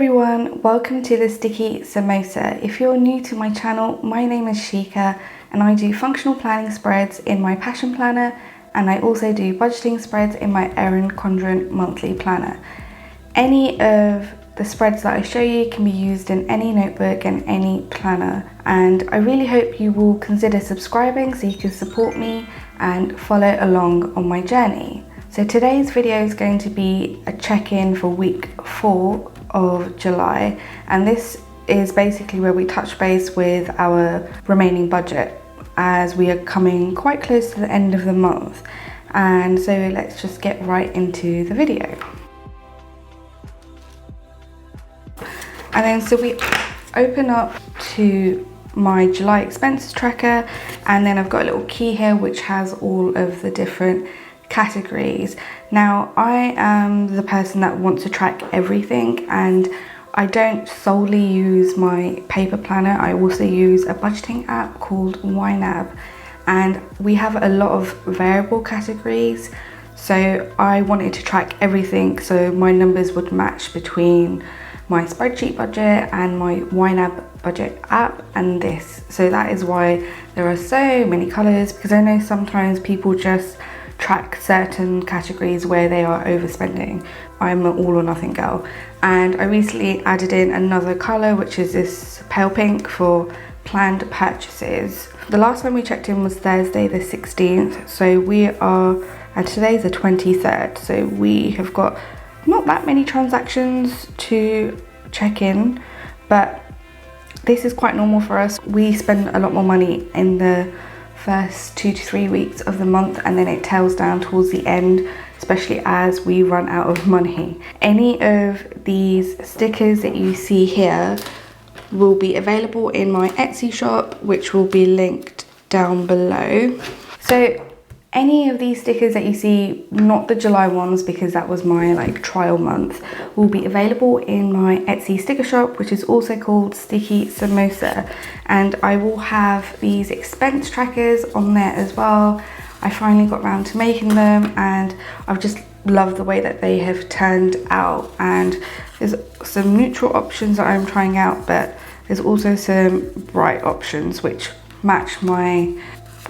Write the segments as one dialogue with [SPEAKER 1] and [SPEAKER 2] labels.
[SPEAKER 1] everyone, welcome to the Sticky Samosa. If you're new to my channel, my name is Shika and I do functional planning spreads in my passion planner, and I also do budgeting spreads in my Erin Condren monthly planner. Any of the spreads that I show you can be used in any notebook and any planner, and I really hope you will consider subscribing so you can support me and follow along on my journey. So today's video is going to be a check-in for week 4 of July, and this is basically where we touch base with our remaining budget as we are coming quite close to the end of the month. And so let's just get right into the video. And then so we open up to my July expenses tracker, and then I've got a little key here which has all of the different categories. Now I am the person that wants to track everything, and I don't solely use my paper planner. I also use a budgeting app called YNAB, and we have a lot of variable categories, so I wanted to track everything so my numbers would match between my spreadsheet budget and my YNAB budget app and this. So that is why there are so many colors, because I know sometimes people just track certain categories where they are overspending. I'm an all or nothing girl, and I recently added in another color, which is this pale pink for planned purchases. The last time we checked in was Thursday the 16th, so we are, and today's the 23rd, so we have got not that many transactions to check in, but this is quite normal for us. We spend a lot more money in the first 2 to 3 weeks of the month, and then it tails down towards the end, especially as we run out of money. Any of these stickers that you see here will be available in my Etsy shop, which will be linked down below. So any of these stickers that you see, not the July ones because that was my trial month, will be available in my Etsy sticker shop, which is also called Sticky Samosa, and I will have these expense trackers on there as well. I finally got around to making them, and I've just loved the way that they have turned out. And there's some neutral options that I'm trying out, but there's also some bright options which match my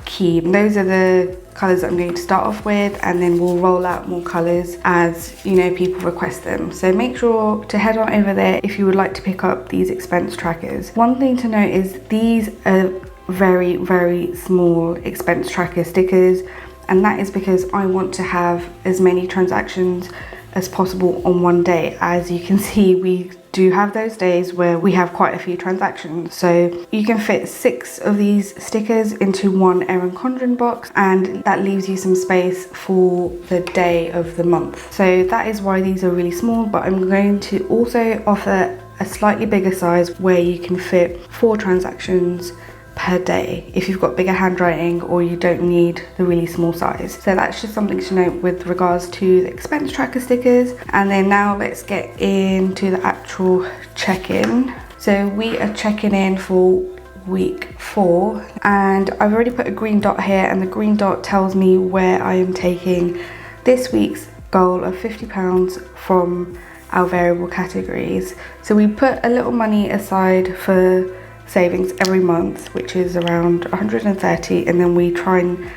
[SPEAKER 1] key. Those are the colours that I'm going to start off with, and then we'll roll out more colours as people request them. So make sure to head on over there if you would like to pick up these expense trackers. One thing to note is these are very, very small expense tracker stickers, and that is because I want to have as many transactions as possible on one day. As you can see, we do have those days where we have quite a few transactions, so you can fit 6 of these stickers into one Erin Condren box, and that leaves you some space for the day of the month. So that is why these are really small, but I'm going to also offer a slightly bigger size where you can fit 4 transactions per day if you've got bigger handwriting or you don't need the really small size. So that's just something to note with regards to the expense tracker stickers. And then now let's get into the actual check-in. So we are checking in for week 4, and I've already put a green dot here, and the green dot tells me where I am taking this week's goal of £50 from our variable categories. So we put a little money aside for savings every month, which is around 130, and then we try and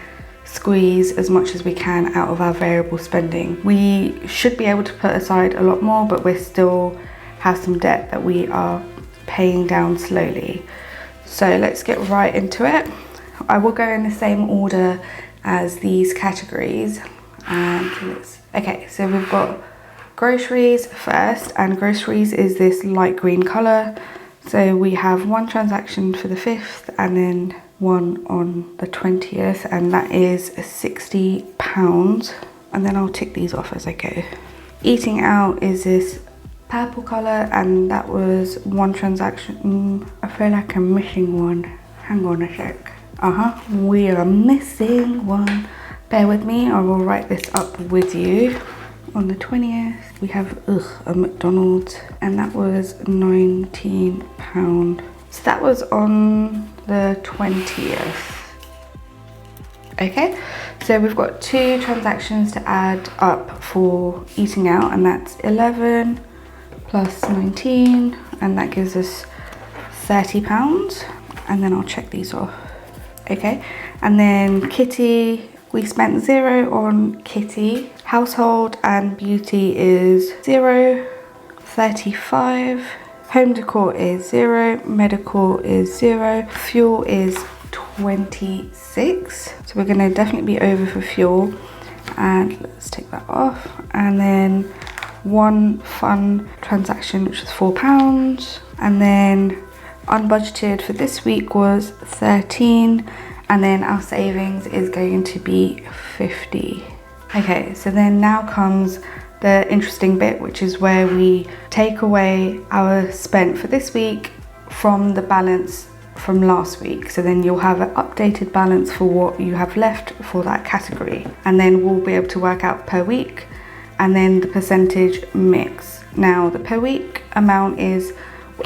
[SPEAKER 1] squeeze as much as we can out of our variable spending. We should be able to put aside a lot more, but we still have some debt that we are paying down slowly. So let's get right into it. I will go in the same order as these categories, and okay, so we've got groceries first, and groceries is this light green color. So we have 1 transaction for the 5th and then 1 on the 20th, and that is £60. And then I'll tick these off as I go. Eating out is this purple colour, and that was 1 transaction. I feel like I'm missing one. Hang on a sec. We are missing one. Bear with me, I will write this up with you. On the 20th, we have a McDonald's, and that was £19. So that was on the 20th. Okay, so we've got 2 transactions to add up for eating out, and that's 11 plus 19, and that gives us £30. And then I'll check these off. Okay, and then kitty, we spent 0 on kitty. Household and beauty is 0, 35. Home decor is 0, medical is 0, fuel is 26. So we're gonna definitely be over for fuel. And let's take that off. And then one fun transaction, which is £4. And then unbudgeted for this week was 13, and then our savings is going to be 50. Okay, so then now comes the interesting bit, which is where we take away our spent for this week from the balance from last week. So then you'll have an updated balance for what you have left for that category, and then we'll be able to work out per week and then the percentage mix. Now the per week amount is,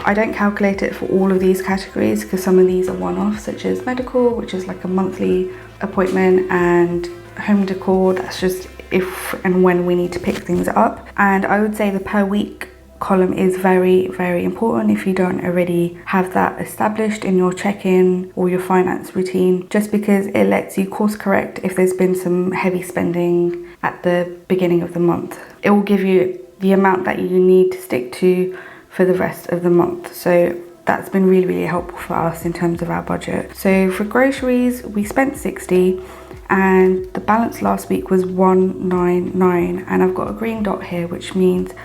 [SPEAKER 1] I don't calculate it for all of these categories because some of these are one-off, such as medical, which is like a monthly appointment, and home decor, that's just if and when we need to pick things up. And I would say the per week column is very, very important if you don't already have that established in your check-in or your finance routine, just because it lets you course correct if there's been some heavy spending at the beginning of the month. It will give you the amount that you need to stick to for the rest of the month. So that's been really, really helpful for us in terms of our budget. So for groceries, we spent 60, and the balance last week was 199, and I've got a green dot here, which means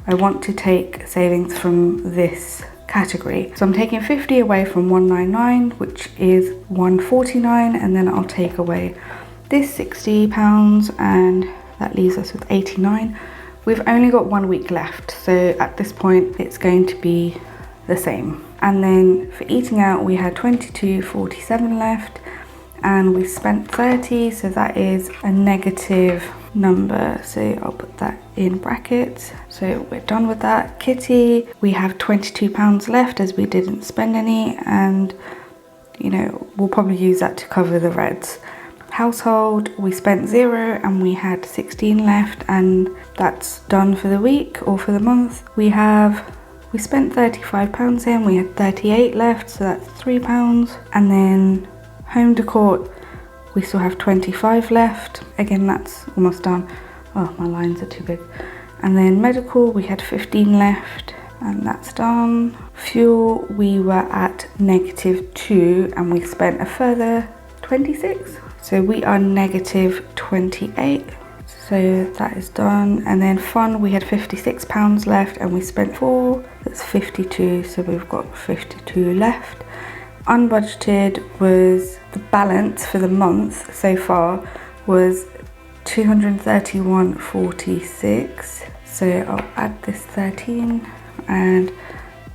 [SPEAKER 1] I want to take savings from this category. So I'm taking 50 away from 199, which is 149, and then I'll take away this £60, and that leaves us with 89. We've only got 1 week left, so at this point it's going to be the same. And then for eating out, we had 22.47 left, and we spent 30, so that is a negative number, so I'll put that in brackets. So we're done with that. Kitty, we have £22 left as we didn't spend any, and you know, we'll probably use that to cover the reds. Household, we spent 0 and we had 16 left, and that's done for the week or for the month. We spent £35 here and we had 38 left, so that's £3. And then home decor, we still have 25 left. Again, that's almost done. Oh, my lines are too big. And then medical, we had 15 left, and that's done. Fuel, we were at -2 and we spent a further 26. So we are -28. So that is done. And then fun, we had £56 left and we spent 4. That's 52, so we've got 52 left. Unbudgeted was, the balance for the month so far was 231.46. So I'll add this 13, and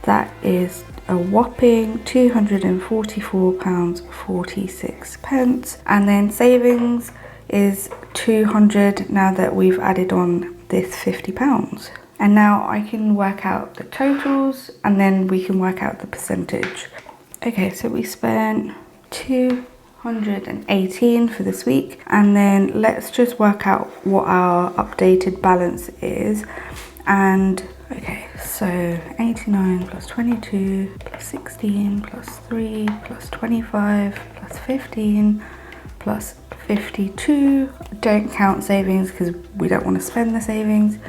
[SPEAKER 1] that is a whopping £244.46. And then savings is 200 now that we've added on this £50. And now I can work out the totals, and then we can work out the percentage. Okay, so we spent 218 for this week, and then let's just work out what our updated balance is. And okay, so 89 plus 22 plus 16 plus 3 plus 25 plus 15 plus 52. Don't count savings because we don't want to spend the savings.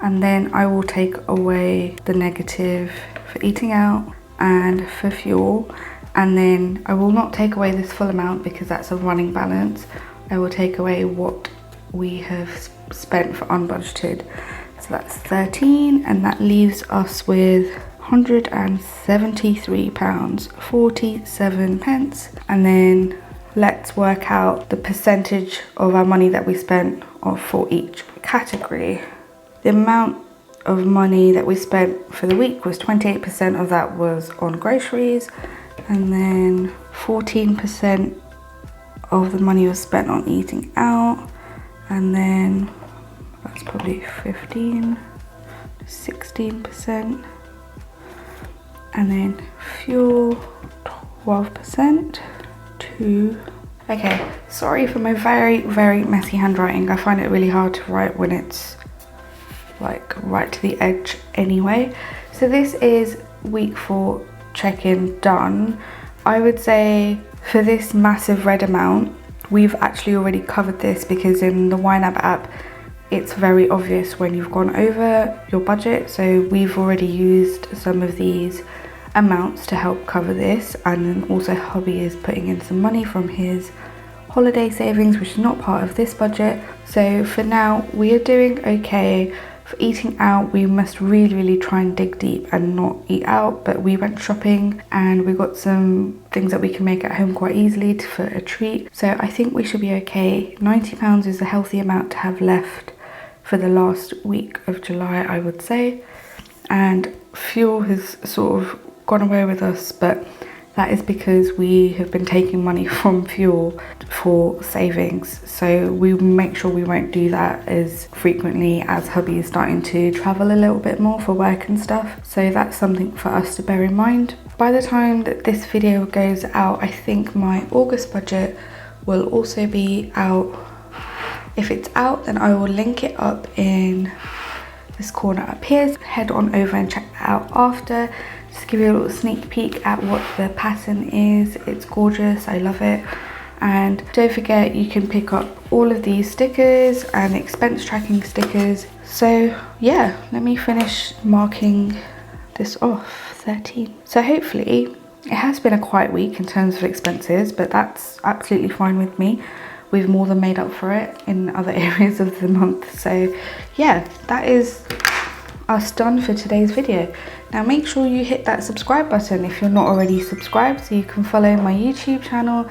[SPEAKER 1] And then I will take away the negative for eating out and for fuel. And then I will not take away this full amount because that's a running balance. I will take away what we have spent for unbudgeted. So that's 13, and that leaves us with £173.47. And then let's work out the percentage of our money that we spent for each category. The amount of money that we spent for the week was 28% of that was on groceries, and then 14% of the money was spent on eating out, and then that's probably 16%, and then fuel 12%. Okay, sorry for my very, very messy handwriting. I find it really hard to write when it's like right to the edge anyway. So this is week 4 check-in done. I would say for this massive red amount, we've actually already covered this, because in the YNAB app it's very obvious when you've gone over your budget. So we've already used some of these amounts to help cover this, and then also hubby is putting in some money from his holiday savings, which is not part of this budget. So for now we are doing okay. For eating out, we must really try and dig deep and not eat out, but we went shopping and we got some things that we can make at home quite easily for a treat. So I think we should be okay. £90 is a healthy amount to have left for the last week of July, I would say. And fuel has sort of gone away with us, but that is because we have been taking money from fuel for savings. So we make sure we won't do that as frequently, as hubby is starting to travel a little bit more for work and stuff. So that's something for us to bear in mind. By the time that this video goes out, I think my August budget will also be out. If it's out, then I will link it up in this corner up here. Head on over and check that out after. Just give you a little sneak peek at what the pattern is. It's gorgeous, I love it. And don't forget, you can pick up all of these stickers and expense tracking stickers. So yeah, let me finish marking this off. 13. So hopefully, it has been a quiet week in terms of expenses, but that's absolutely fine with me. We've more than made up for it in other areas of the month. So yeah, that is us done for today's video. Now make sure you hit that subscribe button if you're not already subscribed, so you can follow my YouTube channel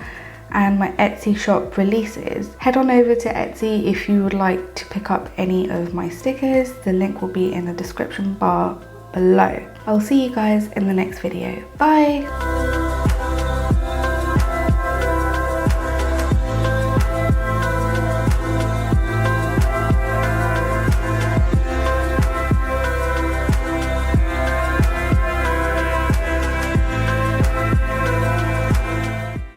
[SPEAKER 1] and my Etsy shop releases. Head on over to Etsy if you would like to pick up any of my stickers. The link will be in the description bar below. I'll see you guys in the next video. Bye!